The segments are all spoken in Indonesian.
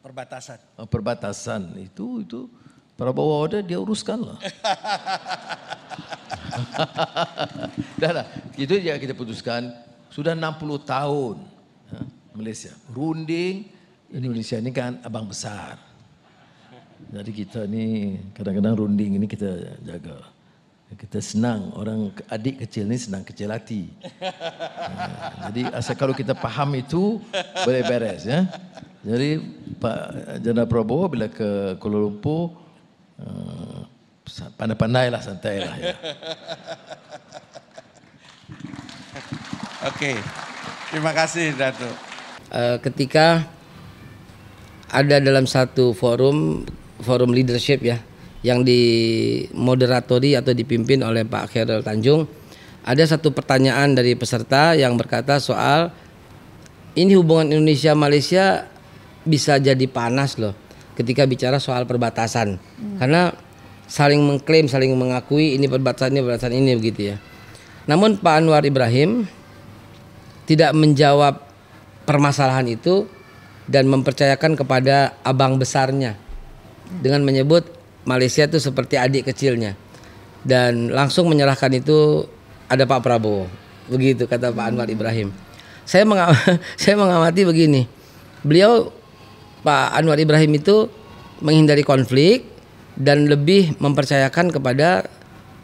Perbatasan. Perbatasan itu Prabowo dia uruskan lah. Dah, itu ya kita putuskan. Sudah 60 tahun Malaysia. Runding Indonesia ini kan abang besar. Jadi kita ni kadang-kadang runding ini kita jaga. Kita senang, orang adik kecil ni senang kecil hati. Jadi asal kalau kita faham itu boleh beres ya. Jadi Pak Jendral Prabowo bila ke Kuala Lumpur pandai-pandailah, santailah ya. Oke, terima kasih Datuk. Ketika ada dalam satu forum leadership ya, yang dimoderatori atau dipimpin oleh Pak Khairul Tanjung, ada satu pertanyaan dari peserta yang berkata soal ini hubungan Indonesia Malaysia bisa jadi panas loh ketika bicara soal perbatasan, karena saling mengklaim, saling mengakui ini perbatasan ini begitu ya. Namun Pak Anwar Ibrahim tidak menjawab permasalahan itu dan mempercayakan kepada abang besarnya dengan menyebut Malaysia itu seperti adik kecilnya, dan langsung menyerahkan itu ada Pak Prabowo. Begitu kata Pak Anwar Ibrahim. Saya mengamati begini, beliau Pak Anwar Ibrahim itu menghindari konflik dan lebih mempercayakan kepada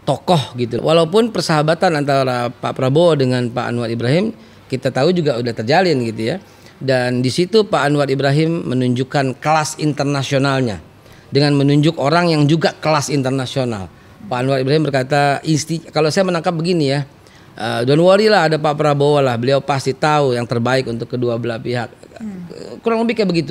tokoh gitu. Walaupun persahabatan antara Pak Prabowo dengan Pak Anwar Ibrahim kita tahu juga udah terjalin gitu ya. Dan di situ Pak Anwar Ibrahim menunjukkan kelas internasionalnya dengan menunjuk orang yang juga kelas internasional. Pak Anwar Ibrahim berkata, kalau saya menangkap begini ya, don't worry lah, ada Pak Prabowo lah, beliau pasti tahu yang terbaik untuk kedua belah pihak. Kurang lebih kayak begitu.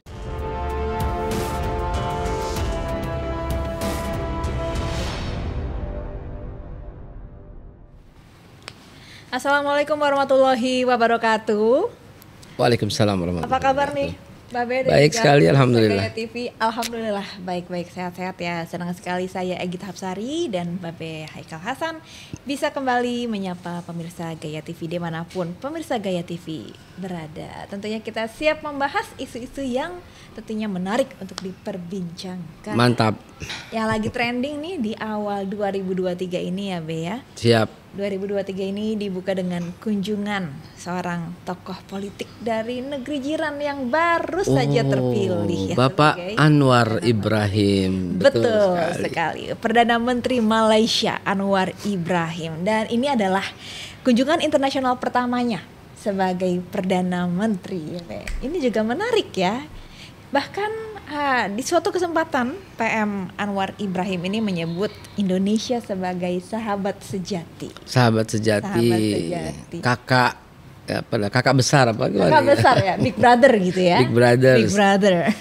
Assalamualaikum warahmatullahi wabarakatuh. Waalaikumsalam warahmatullahi wabarakatuh. Apa kabar nih, Babe? Baik sekali, alhamdulillah. Gaya TV, alhamdulillah baik-baik, sehat-sehat ya. Senang sekali saya Egit Hapsari dan Babe Haikal Hasan bisa kembali menyapa pemirsa Gaya TV dimanapun pemirsa Gaya TV berada. Tentunya kita siap membahas isu-isu yang tentunya menarik untuk diperbincangkan. Mantap. Yang lagi trending nih di awal 2023 ini ya, Be ya. Siap. 2023 ini dibuka dengan kunjungan seorang tokoh politik dari negeri jiran yang baru saja terpilih ya, Bapak Anwar Ibrahim. Betul sekali. Perdana Menteri Malaysia Anwar Ibrahim, dan ini adalah kunjungan internasional pertamanya sebagai Perdana Menteri. Ini juga menarik ya. Bahkan di suatu kesempatan PM Anwar Ibrahim ini menyebut Indonesia sebagai sahabat sejati. Sahabat sejati. Kakak besar apa gimana? Kakak besar ya, big brother gitu ya. Big brother. Big brother.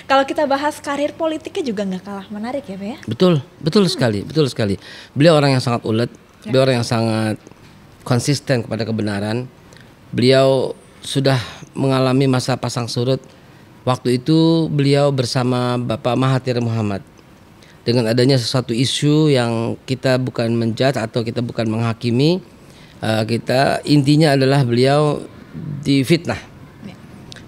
Kalau kita bahas karir politiknya juga nggak kalah menarik ya, Pak ya. Betul sekali, betul sekali. Beliau orang yang sangat ulet, beliau orang yang sangat konsisten kepada kebenaran. Beliau sudah mengalami masa pasang surut. Waktu itu beliau bersama Bapak Mahathir Muhammad. Dengan adanya sesuatu isu yang kita bukan menjudge atau kita bukan menghakimi, kita intinya adalah beliau difitnah.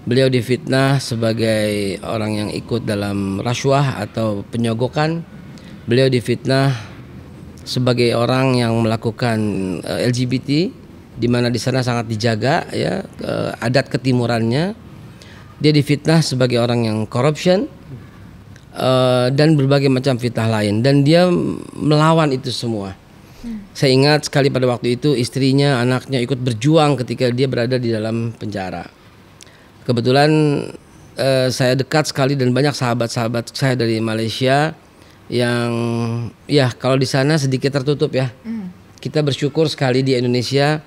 Beliau difitnah sebagai orang yang ikut dalam rasuah atau penyogokan. Beliau difitnah sebagai orang yang melakukan LGBT, di mana di sana sangat dijaga ya adat ketimurannya. Dia difitnah sebagai orang yang corruption dan berbagai macam fitnah lain, dan dia melawan itu semua. Saya ingat sekali pada waktu itu istrinya, anaknya ikut berjuang ketika dia berada di dalam penjara. Kebetulan saya dekat sekali dan banyak sahabat-sahabat saya dari Malaysia yang ya kalau di sana sedikit tertutup ya. Kita bersyukur sekali di Indonesia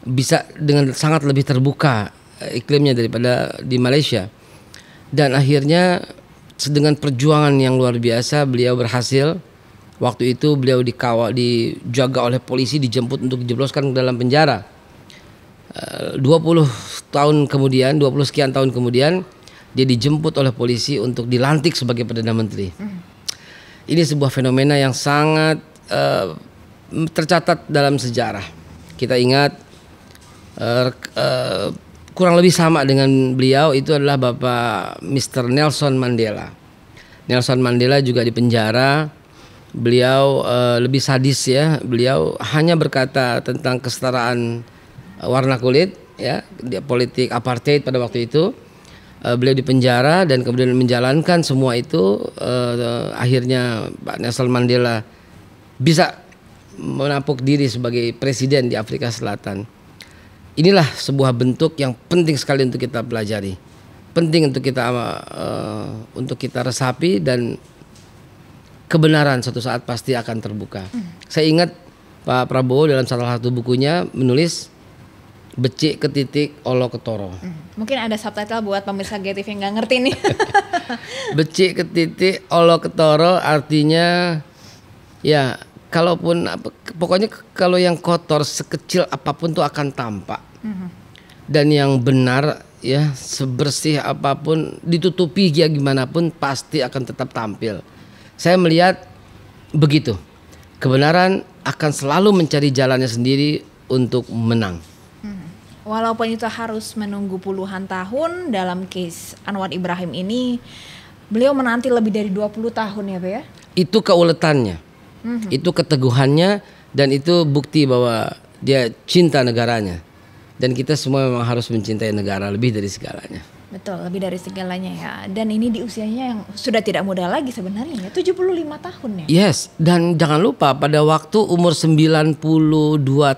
bisa dengan sangat lebih terbuka iklimnya daripada di Malaysia. Dan akhirnya dengan perjuangan yang luar biasa beliau berhasil. Waktu itu beliau dikawal, dijaga oleh polisi, dijemput untuk dijebloskan ke dalam penjara. 20 tahun kemudian, 20 sekian tahun kemudian dia dijemput oleh polisi untuk dilantik sebagai Perdana Menteri. Ini sebuah fenomena yang sangat tercatat dalam sejarah. Kita ingat kurang lebih sama dengan beliau itu adalah Bapak Mr. Nelson Mandela. Nelson Mandela juga di penjara. Beliau lebih sadis ya. Beliau hanya berkata tentang kesetaraan warna kulit ya, politik apartheid pada waktu itu. Beliau di penjara dan kemudian menjalankan semua itu. Akhirnya Pak Nelson Mandela bisa menampuk diri sebagai presiden di Afrika Selatan. Inilah sebuah bentuk yang penting sekali untuk kita pelajari, penting untuk kita resapi, dan kebenaran suatu saat pasti akan terbuka. Saya ingat Pak Prabowo dalam salah satu bukunya menulis becik ketitik olo ketoro. Mungkin ada subtitle buat pemirsa GTV yang nggak ngerti nih. Becik ketitik olo ketoro artinya ya kalaupun pokoknya kalau yang kotor sekecil apapun tuh akan tampak. Dan yang benar ya sebersih apapun ditutupi ya gimana pun pasti akan tetap tampil. Saya melihat begitu. Kebenaran akan selalu mencari jalannya sendiri untuk menang. Walaupun itu harus menunggu puluhan tahun, dalam case Anwar Ibrahim ini beliau menanti lebih dari 20 tahun ya Pak ya? Itu keuletannya, itu keteguhannya, dan itu bukti bahwa dia cinta negaranya. Dan kita semua memang harus mencintai negara lebih dari segalanya. Betul, lebih dari segalanya ya. Dan ini di usianya yang sudah tidak muda lagi sebenarnya ya, 75 tahun ya. Yes, dan jangan lupa pada waktu umur 92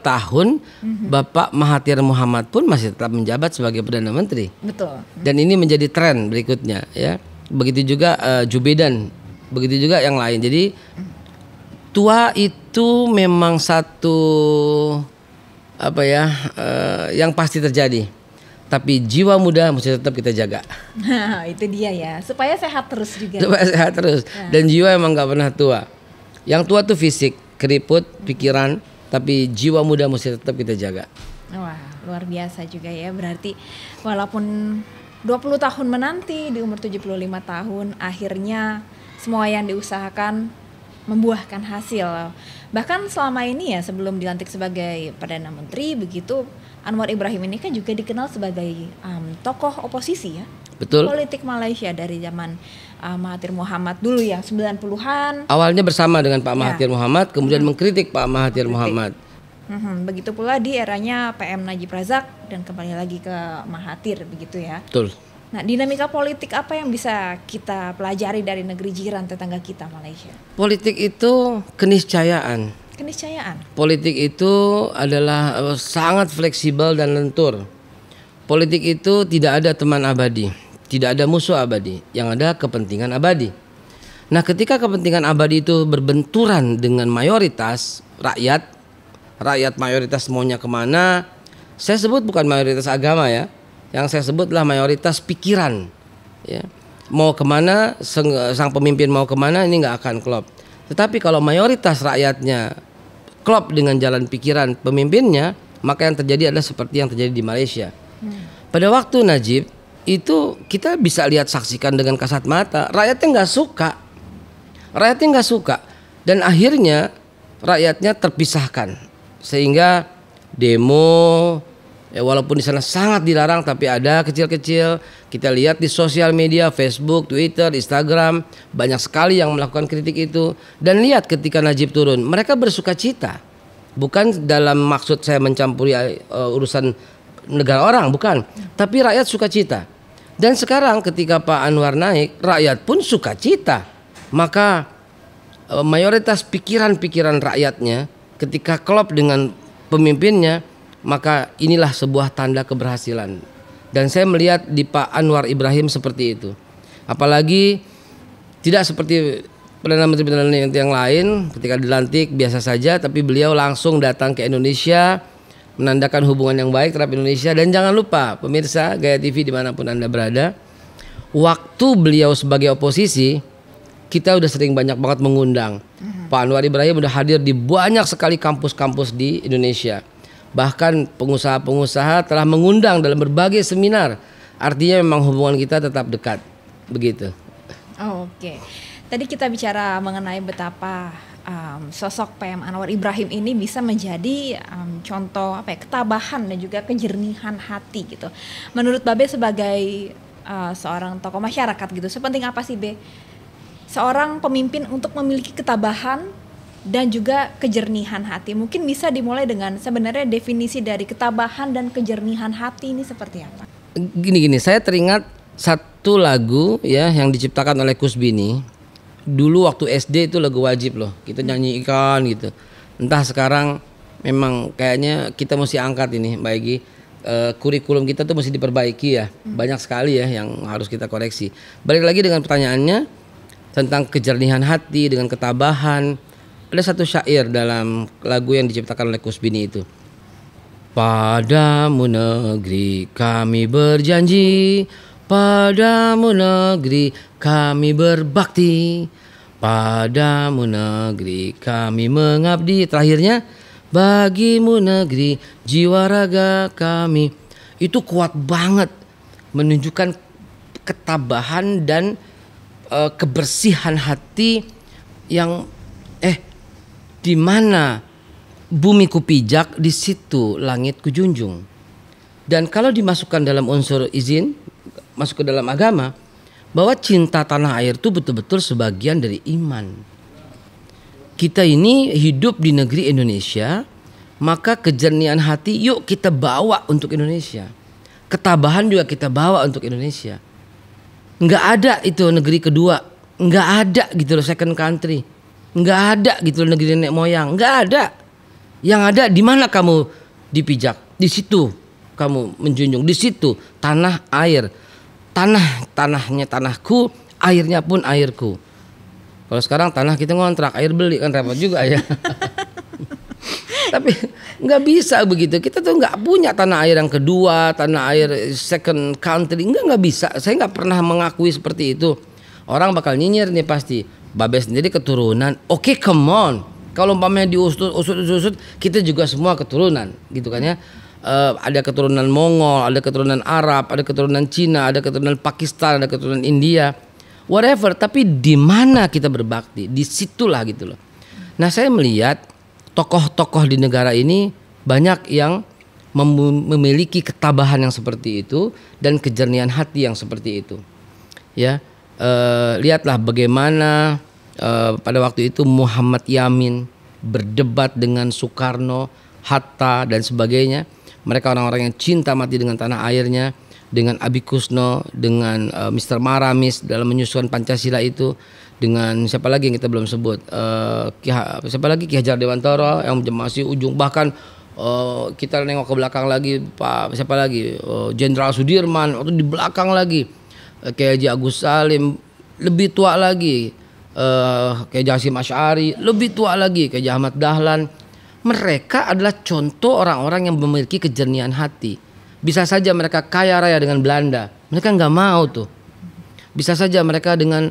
tahun Bapak Mahathir Mohamad pun masih tetap menjabat sebagai Perdana Menteri. Betul. Dan ini menjadi tren berikutnya ya. Begitu juga Joe Biden, begitu juga yang lain. Jadi tua itu memang satu yang pasti terjadi. Tapi jiwa muda mesti tetap kita jaga. Nah, itu dia ya, supaya sehat terus juga. Supaya sehat terus. Dan jiwa emang gak pernah tua. Yang tua tuh fisik, keriput, pikiran, tapi jiwa muda mesti tetap kita jaga. Wah, luar biasa juga ya. Berarti walaupun 20 tahun menanti, di umur 75 tahun akhirnya semua yang diusahakan membuahkan hasil. Bahkan selama ini ya, sebelum dilantik sebagai Perdana Menteri begitu, Anwar Ibrahim ini kan juga dikenal sebagai tokoh oposisi ya. Betul. Politik Malaysia dari zaman Mahathir Mohamad dulu yang 90-an. Awalnya bersama dengan Pak Mahathir Mohamad, kemudian mengkritik Pak Mahathir Mohamad. Begitu pula di eranya PM Najib Razak dan kembali lagi ke Mahathir begitu ya. Betul. Nah, dinamika politik apa yang bisa kita pelajari dari negeri jiran tetangga kita Malaysia? Politik itu keniscayaan. Keniscayaan. Politik itu adalah sangat fleksibel dan lentur. Politik itu tidak ada teman abadi, tidak ada musuh abadi, yang ada kepentingan abadi. Nah, ketika kepentingan abadi itu berbenturan dengan mayoritas rakyat mayoritas maunya kemana? Saya sebut bukan mayoritas agama ya. Yang saya sebutlah mayoritas pikiran. Ya. Mau kemana, sang pemimpin mau kemana, ini nggak akan klop. Tetapi kalau mayoritas rakyatnya klop dengan jalan pikiran pemimpinnya, maka yang terjadi adalah seperti yang terjadi di Malaysia. Pada waktu Najib itu kita bisa lihat saksikan dengan kasat mata, rakyatnya nggak suka, dan akhirnya rakyatnya terpisahkan sehingga demo. Walaupun di sana sangat dilarang, tapi ada kecil-kecil. Kita lihat di sosial media, Facebook, Twitter, Instagram, banyak sekali yang melakukan kritik itu. Dan lihat ketika Najib turun, mereka bersuka cita. Bukan dalam maksud saya mencampuri urusan negara orang, bukan. Tapi rakyat suka cita. Dan sekarang ketika Pak Anwar naik, rakyat pun suka cita. Maka mayoritas pikiran-pikiran rakyatnya ketika klop dengan pemimpinnya, maka inilah sebuah tanda keberhasilan. Dan saya melihat di Pak Anwar Ibrahim seperti itu. Apalagi tidak seperti Perdana Menteri yang lain ketika dilantik biasa saja, tapi beliau langsung datang ke Indonesia, menandakan hubungan yang baik terhadap Indonesia. Dan jangan lupa pemirsa Gaya TV dimanapun Anda berada, waktu beliau sebagai oposisi, kita udah sering banyak banget mengundang. Pak Anwar Ibrahim udah hadir di banyak sekali kampus-kampus di Indonesia. Bahkan pengusaha-pengusaha telah mengundang dalam berbagai seminar. Artinya memang hubungan kita tetap dekat. Begitu. Oh, oke. Tadi kita bicara mengenai betapa sosok PM Anwar Ibrahim ini bisa menjadi contoh ketabahan dan juga kejernihan hati gitu. Menurut Babe sebagai seorang tokoh masyarakat gitu, sepenting apa sih Be seorang pemimpin untuk memiliki ketabahan dan juga kejernihan hati? Mungkin bisa dimulai dengan sebenarnya definisi dari ketabahan dan kejernihan hati ini seperti apa? Gini, saya teringat satu lagu ya yang diciptakan oleh Kusbini. Dulu waktu SD itu lagu wajib loh, kita nyanyikan gitu. Entah sekarang memang kayaknya kita mesti angkat ini Mbak Egy, kurikulum kita tuh mesti diperbaiki ya. Banyak sekali ya yang harus kita koreksi. Balik lagi dengan pertanyaannya tentang kejernihan hati dengan ketabahan. Ada satu syair dalam lagu yang diciptakan oleh Kusbini itu. Padamu negeri kami berjanji, padamu negeri kami berbakti, padamu negeri kami mengabdi. Terakhirnya, bagimu negeri jiwa raga kami. Itu kuat banget, menunjukkan ketabahan dan kebersihan hati yang di mana bumi ku pijak, di situ langit ku junjung. Dan kalau dimasukkan dalam unsur izin, masuk ke dalam agama, bahwa cinta tanah air itu betul-betul sebagian dari iman. Kita ini hidup di negeri Indonesia, maka kejernihan hati yuk kita bawa untuk Indonesia. Ketabahan juga kita bawa untuk Indonesia. Nggak ada itu negeri kedua, nggak ada gitu loh second country, nggak ada gitu loh negeri nenek moyang, nggak ada. Yang ada di mana kamu dipijak, di situ kamu menjunjung, di situ tanah air. Tanahnya tanahku, airnya pun airku. Kalau sekarang tanah kita ngontrak, air beli kan repot juga ya. Tapi nggak bisa begitu. Kita tuh nggak punya tanah air yang kedua, tanah air second country. Nggak bisa. Saya nggak pernah mengakui seperti itu. Orang bakal nyinyir nih pasti. Babe sendiri keturunan. Oke, come on. Kalau umpamanya diusut, kita juga semua keturunan, gitu kan ya. Ada keturunan Mongol, ada keturunan Arab, ada keturunan Cina, ada keturunan Pakistan, ada keturunan India, whatever. Tapi di mana kita berbakti, disitulah gitu loh. Nah, saya melihat tokoh-tokoh di negara ini banyak yang memiliki ketabahan yang seperti itu dan kejernihan hati yang seperti itu. Ya, lihatlah bagaimana pada waktu itu Muhammad Yamin berdebat dengan Soekarno, Hatta dan sebagainya. Mereka orang-orang yang cinta mati dengan tanah airnya, dengan Abi Kusno, dengan Mr. Maramis dalam menyusun Pancasila itu, dengan siapa lagi yang kita belum sebut, siapa lagi Ki Hajar Dewantara yang masih ujung, bahkan kita nengok ke belakang lagi Pak siapa lagi, Jenderal Sudirman waktu di belakang lagi, Ki Haji Agus Salim lebih tua lagi, Ki Haji Hasyim Asy'ari lebih tua lagi, Ki Haji Ahmad Dahlan. Mereka adalah contoh orang-orang yang memiliki kejernihan hati. Bisa saja mereka kaya raya dengan Belanda, mereka nggak mau tuh. Bisa saja mereka dengan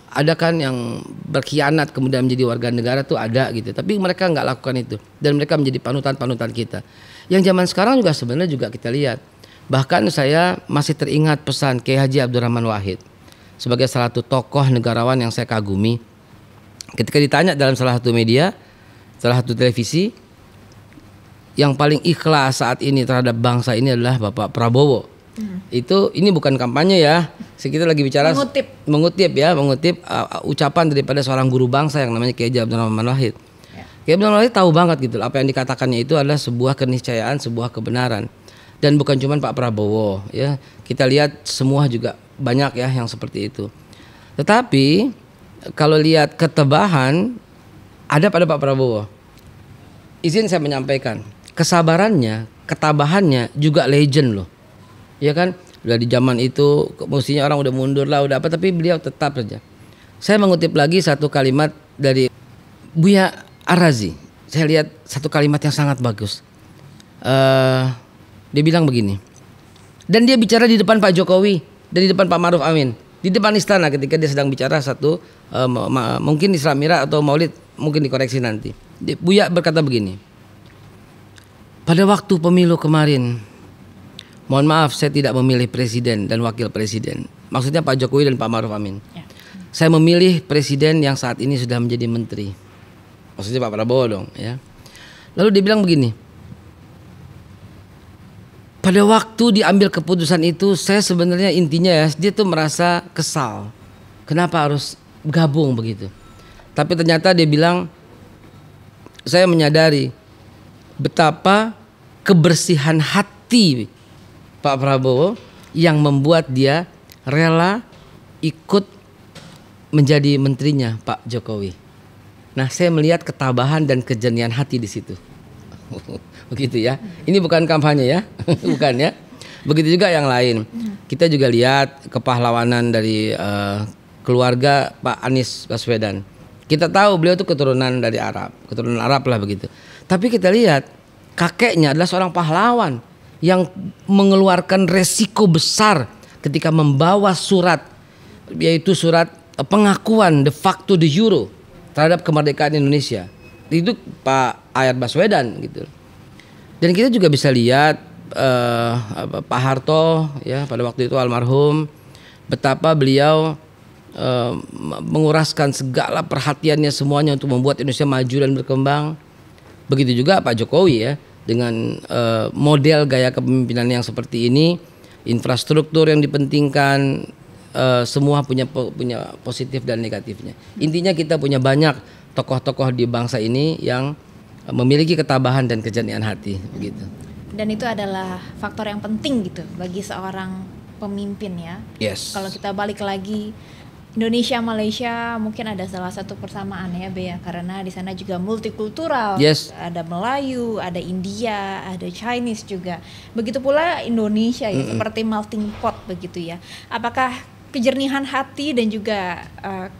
ada kan yang berkhianat kemudian menjadi warga negara tuh ada gitu. Tapi mereka nggak lakukan itu dan mereka menjadi panutan-panutan kita. Yang zaman sekarang juga sebenarnya juga kita lihat. Bahkan saya masih teringat pesan Kiai Haji Abdurrahman Wahid sebagai salah satu tokoh negarawan yang saya kagumi. Ketika ditanya dalam salah satu media, salah satu televisi, yang paling ikhlas saat ini terhadap bangsa ini adalah Bapak Prabowo. Ini bukan kampanye ya. Kita lagi bicara mengutip ucapan daripada seorang guru bangsa yang namanya Kiai Haji Abdurrahman Wahid. Kiai Abdurrahman Wahid tahu banget gitu apa yang dikatakannya itu adalah sebuah keniscayaan, sebuah kebenaran. Dan bukan cuma Pak Prabowo ya. Kita lihat semua juga banyak ya yang seperti itu. Tetapi kalau lihat ketebahan ada pada Pak Prabowo. Izin saya menyampaikan, kesabarannya, ketabahannya juga legend loh. Ya kan? Udah di zaman itu mestinya orang udah mundur lah, udah apa, tapi beliau tetap saja. Saya mengutip lagi satu kalimat dari Buya Ar-Razi. Saya lihat satu kalimat yang sangat bagus. Dia bilang begini. Dan dia bicara di depan Pak Jokowi dan di depan Pak Ma'ruf Amin, di depan istana ketika dia sedang bicara satu mungkin Isra Mi'raj atau Maulid, mungkin dikoreksi nanti. Buya berkata begini. Pada waktu pemilu kemarin, mohon maaf saya tidak memilih presiden dan wakil presiden. Maksudnya Pak Jokowi dan Pak Ma'ruf Amin. saya memilih presiden yang saat ini sudah menjadi menteri. Maksudnya Pak Prabowo dong ya. Lalu dia bilang begini, pada waktu diambil keputusan itu saya sebenarnya intinya ya dia tuh merasa kesal. Kenapa harus gabung begitu? Tapi ternyata dia bilang, saya menyadari betapa kebersihan hati Pak Prabowo yang membuat dia rela ikut menjadi menterinya Pak Jokowi. Nah, saya melihat ketabahan dan kejernihan hati di situ. Begitu ya. Ini bukan kampanye ya, bukan ya. Begitu juga yang lain. Kita juga lihat kepahlawanan dari keluarga Pak Anies Baswedan. Kita tahu beliau itu keturunan dari Arab, keturunan Arab lah begitu. Tapi kita lihat kakeknya adalah seorang pahlawan yang mengeluarkan resiko besar ketika membawa surat, yaitu surat pengakuan de facto de jure terhadap kemerdekaan Indonesia. Itu Pak Ayat Baswedan gitu. Dan kita juga bisa lihat Pak Harto ya pada waktu itu almarhum, betapa beliau menguraskan segala perhatiannya semuanya untuk membuat Indonesia maju dan berkembang. Begitu juga Pak Jokowi ya, dengan model gaya kepemimpinan yang seperti ini, infrastruktur yang dipentingkan, semua punya positif dan negatifnya. Intinya kita punya banyak tokoh-tokoh di bangsa ini yang memiliki ketabahan dan kejernihan hati begitu. Dan itu adalah faktor yang penting gitu bagi seorang pemimpin ya. Yes. Kalau kita balik lagi, Indonesia Malaysia mungkin ada salah satu persamaan ya Bea, karena di sana juga multikultural. Yes. Ada Melayu, ada India, ada Chinese juga. Begitu pula Indonesia ya, seperti melting pot begitu ya. Apakah kejernihan hati dan juga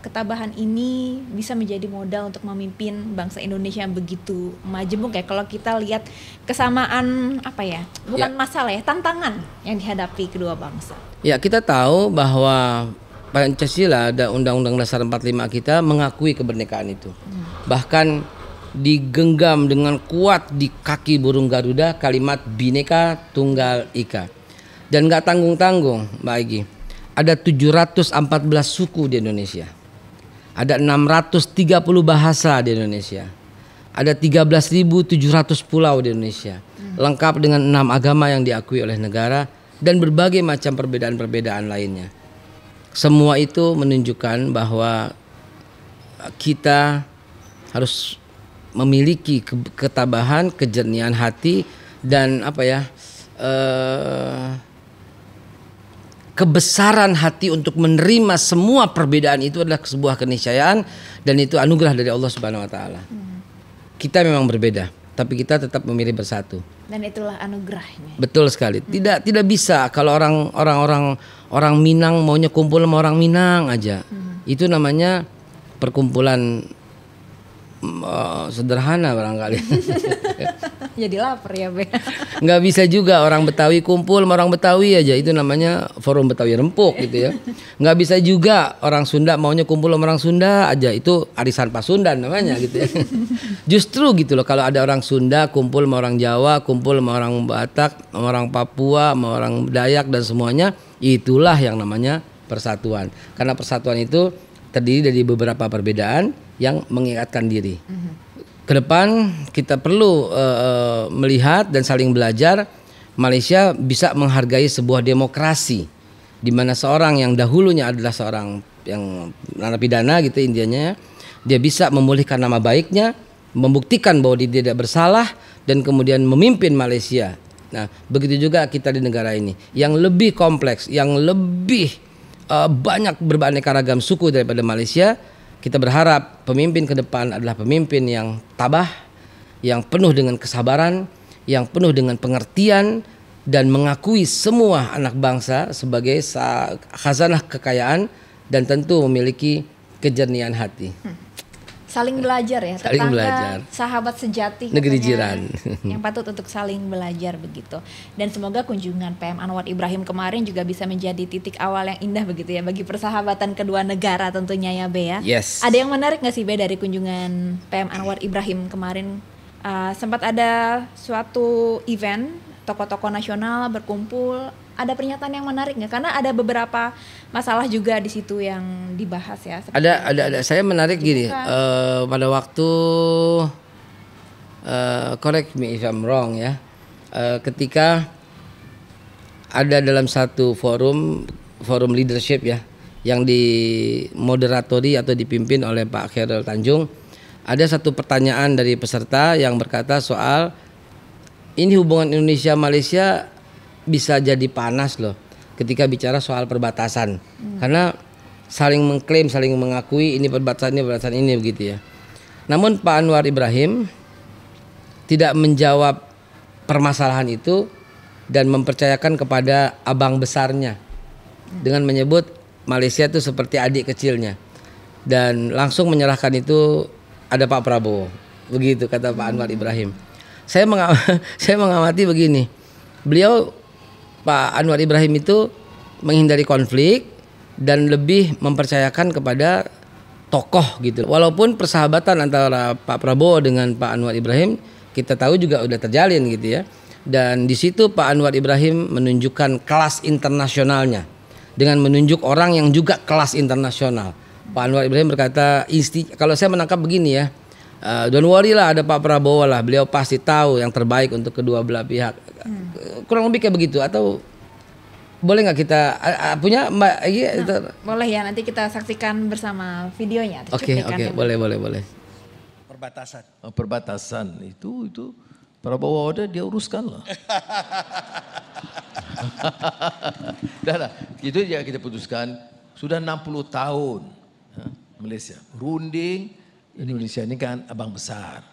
ketabahan ini bisa menjadi modal untuk memimpin bangsa Indonesia yang begitu majemuk ya? Kalau kita lihat kesamaan apa ya? Bukan masalah ya, tantangan yang dihadapi kedua bangsa. Ya, kita tahu bahwa Pancasila, ada Undang-Undang Dasar 45 kita mengakui kemerdekaan itu. Bahkan digenggam dengan kuat di kaki burung Garuda kalimat Bhinneka Tunggal Ika. Dan gak tanggung-tanggung Mbak Egy. Ada 714 suku di Indonesia. Ada 630 bahasa di Indonesia. Ada 13.700 pulau di Indonesia. Lengkap dengan 6 agama yang diakui oleh negara dan berbagai macam perbedaan-perbedaan lainnya. Semua itu menunjukkan bahwa kita harus memiliki ketabahan, kejernihan hati dan kebesaran hati untuk menerima semua perbedaan itu adalah sebuah keniscayaan dan itu anugerah dari Allah Subhanahu wa taala. Kita memang berbeda, tapi kita tetap memilih bersatu. Dan itulah anugerahnya. Betul sekali. Tidak bisa kalau orang Minang maunya kumpul sama orang Minang aja. Itu namanya perkumpulan sederhana barangkali. Jadi lapar ya Be. Nggak bisa juga orang Betawi kumpul sama orang Betawi aja, itu namanya forum Betawi Rempuk gitu ya. Nggak bisa juga orang Sunda maunya kumpul sama orang Sunda aja, itu arisan Pasundan namanya gitu ya. Justru gitu loh, kalau ada orang Sunda kumpul sama orang Jawa, kumpul sama orang Batak, sama orang Papua, sama orang Dayak dan semuanya, itulah yang namanya persatuan. Karena persatuan itu terdiri dari beberapa perbedaan yang mengikatkan diri. Kedepan kita perlu melihat dan saling belajar. Malaysia bisa menghargai sebuah demokrasi di mana seorang yang dahulunya adalah seorang yang narapidana gitu intinya, dia bisa memulihkan nama baiknya, membuktikan bahwa dia tidak bersalah dan kemudian memimpin Malaysia. Nah, begitu juga kita di negara ini yang lebih kompleks, yang lebih banyak beraneka ragam suku daripada Malaysia. Kita berharap pemimpin ke depan adalah pemimpin yang tabah, yang penuh dengan kesabaran, yang penuh dengan pengertian dan mengakui semua anak bangsa sebagai khazanah kekayaan dan tentu memiliki kejernihan hati. Saling belajar ya, saling tetangga, belajar. sahabat sejati, negeri katanya, jiran. yang patut untuk saling belajar begitu. Dan semoga kunjungan PM Anwar Ibrahim kemarin juga bisa menjadi titik awal yang indah begitu ya bagi persahabatan kedua negara tentunya ya Be ya. Yes. Ada yang menarik nggak sih Be dari kunjungan PM Anwar Ibrahim kemarin? Sempat ada suatu event tokoh-tokoh nasional berkumpul ada pernyataan yang menarik nggak? Karena ada beberapa masalah juga di situ yang dibahas ya. Ada. Saya menarik gini. Pada waktu correct me if I'm wrong ya. Ketika ada dalam satu forum leadership ya, yang dimoderatori atau dipimpin oleh Pak Khairul Tanjung, ada satu pertanyaan dari peserta yang berkata soal ini hubungan Indonesia Malaysia bisa jadi panas loh ketika bicara soal perbatasan, karena saling mengklaim, saling mengakui ini perbatasan ini begitu ya. Namun Pak Anwar Ibrahim tidak menjawab permasalahan itu dan mempercayakan kepada abang besarnya dengan menyebut Malaysia itu seperti adik kecilnya, dan langsung menyerahkan itu ada Pak Prabowo, begitu kata Pak Anwar Ibrahim. Saya mengamati begini, beliau Pak Anwar Ibrahim itu menghindari konflik dan lebih mempercayakan kepada tokoh gitu. Walaupun persahabatan antara Pak Prabowo dengan Pak Anwar Ibrahim kita tahu juga udah terjalin gitu ya. Dan di situ Pak Anwar Ibrahim menunjukkan kelas internasionalnya dengan menunjuk orang yang juga kelas internasional. Pak Anwar Ibrahim berkata, kalau saya menangkap begini ya, don't worry lah, ada Pak Prabowo lah, beliau pasti tahu yang terbaik untuk kedua belah pihak. Kurang lebih kayak begitu. Atau boleh nggak kita punya Mbak Egy? Boleh ya, nanti kita saksikan bersama videonya. Oke, boleh. Perbatasan itu Prabowo ada dia uruskan lah. Dah, itu ya kita putuskan sudah 60 tahun ya, Malaysia runding, Indonesia ini kan abang besar.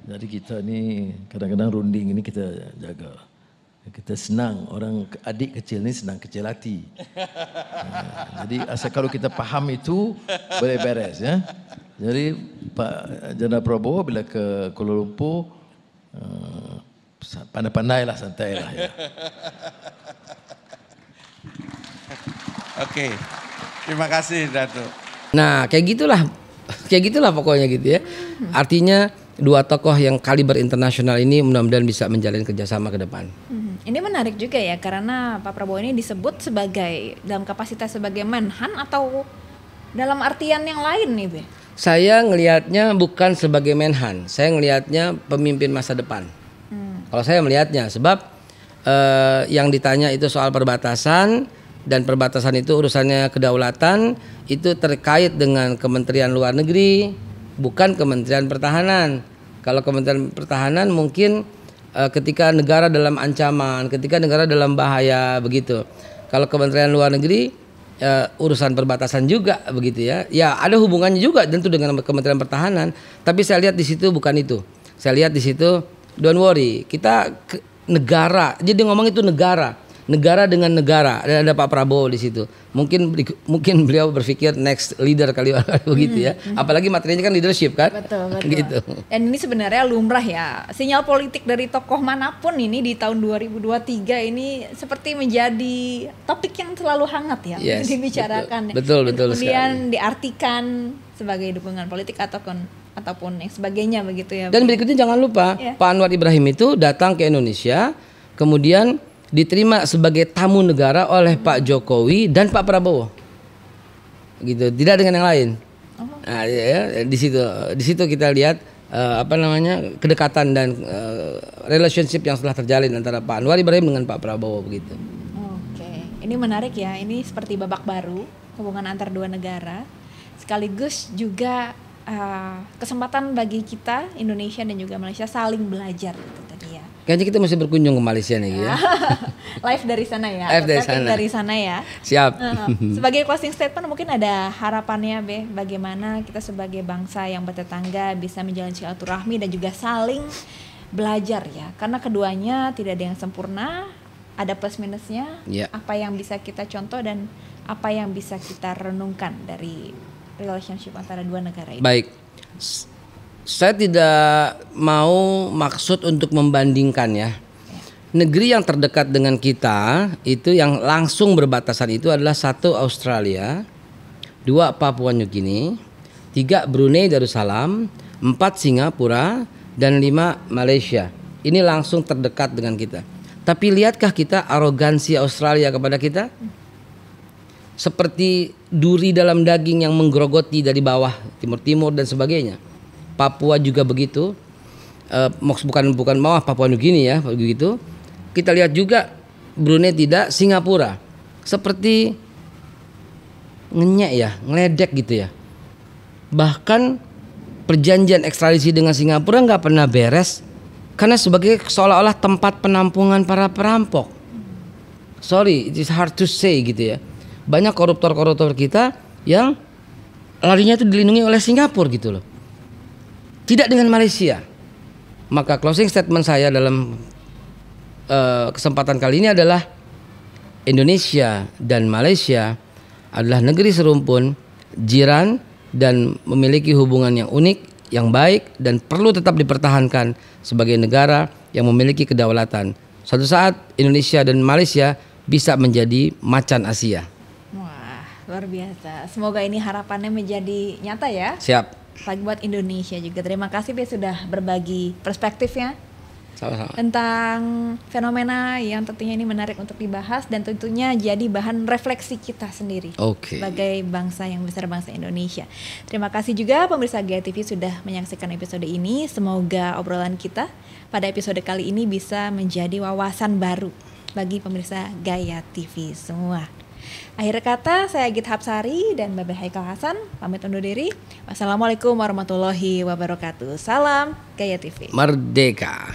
Jadi kita ni kadang-kadang runding ini kita jaga. Kita senang, orang adik kecil ni senang kecil hati. Jadi asal kalau kita faham itu boleh beres ya. Jadi Pak Jendral Prabowo bila ke Kuala Lumpur pandai-pandai lah, santai lah ya. Oke, terima kasih Datuk. Nah kayak gitulah pokoknya gitu ya. Artinya dua tokoh yang kaliber internasional ini mudah-mudahan bisa menjalin kerjasama ke depan. Ini menarik juga ya, karena Pak Prabowo ini disebut sebagai dalam kapasitas sebagai Menhan atau dalam artian yang lain nih, Be? Saya ngelihatnya bukan sebagai Menhan, saya ngelihatnya pemimpin masa depan. Kalau saya melihatnya, sebab yang ditanya itu soal perbatasan, dan perbatasan itu urusannya kedaulatan, itu terkait dengan Kementerian Luar Negeri, bukan Kementerian Pertahanan. Kalau Kementerian Pertahanan mungkin ketika negara dalam ancaman, ketika negara dalam bahaya begitu. Kalau Kementerian Luar Negeri urusan perbatasan juga begitu ya. Ya ada hubungannya juga tentu dengan Kementerian Pertahanan, tapi saya lihat di situ bukan itu. Saya lihat di situ don't worry, kita negara. Jadi ngomong itu negara dengan negara, dan ada Pak Prabowo di situ. Mungkin beliau berpikir next leader kali begitu ya. Apalagi materinya kan leadership kan. Betul. Gitu. Dan ini sebenarnya lumrah ya. Sinyal politik dari tokoh manapun ini di tahun 2023 ini seperti menjadi topik yang selalu hangat ya, yes, dibicarakan. Betul Kemudian sekali. diartikan sebagai dukungan politik ataupun yang sebagainya begitu ya. Dan berikutnya jangan lupa Pak Anwar Ibrahim itu datang ke Indonesia, kemudian diterima sebagai tamu negara oleh Pak Jokowi dan Pak Prabowo, gitu, tidak dengan yang lain. Nah, ya, di situ kita lihat kedekatan dan relationship yang telah terjalin antara Pak Anwar Ibrahim dengan Pak Prabowo begitu. Oke, ini menarik ya. Ini seperti babak baru hubungan antar dua negara, sekaligus juga kesempatan bagi kita Indonesia dan juga Malaysia saling belajar gitu tadi ya. Kayaknya kita mesti berkunjung ke Malaysia nih ya. Live dari sana ya. Dari sana ya. Siap. Sebagai closing statement mungkin ada harapannya Be, bagaimana kita sebagai bangsa yang bertetangga bisa menjalin silaturahmi dan juga saling belajar ya. Karena keduanya tidak ada yang sempurna, ada plus minusnya. Yeah. Apa yang bisa kita contoh dan apa yang bisa kita renungkan dari relationship antara dua negara ini. Baik. Saya tidak mau maksud untuk membandingkan ya. Negeri yang terdekat dengan kita itu yang langsung berbatasan itu adalah 1 Australia, 2 Papua New Guinea, 3 Brunei Darussalam, 4 Singapura, dan 5 Malaysia. Ini langsung terdekat dengan kita. Tapi lihatkah kita arogansi Australia kepada kita? Seperti duri dalam daging yang menggerogoti dari bawah, timur-timur dan sebagainya. Papua juga begitu. Bukan bawah, Papua Nugini ya, begitu. Kita lihat juga Brunei tidak, Singapura seperti ngenyek ya, ngeledek gitu ya. Bahkan perjanjian ekstradisi dengan Singapura nggak pernah beres karena sebagai seolah-olah tempat penampungan para perampok. Sorry, it is hard to say gitu ya. Banyak koruptor-koruptor kita yang larinya itu dilindungi oleh Singapura gitu loh. Tidak dengan Malaysia. Maka closing statement saya dalam kesempatan kali ini adalah Indonesia dan Malaysia adalah negeri serumpun, jiran dan memiliki hubungan yang unik, yang baik dan perlu tetap dipertahankan sebagai negara yang memiliki kedaulatan. Suatu saat Indonesia dan Malaysia bisa menjadi macan Asia. Wah, luar biasa. Semoga ini harapannya menjadi nyata ya. Siap. Lagi buat Indonesia juga. Terima kasih Be sudah berbagi perspektifnya Sama-sama. tentang fenomena yang tentunya ini menarik untuk dibahas dan tentunya jadi bahan refleksi kita sendiri sebagai bangsa yang besar, bangsa Indonesia. Terima kasih juga pemirsa Gaya TV sudah menyaksikan episode ini. Semoga obrolan kita pada episode kali ini bisa menjadi wawasan baru bagi pemirsa Gaya TV semua. Akhir kata, saya Git Hapsari dan Babe Haikal Hasan pamit undur diri. Wassalamualaikum warahmatullahi wabarakatuh. Salam Gaya TV. Merdeka.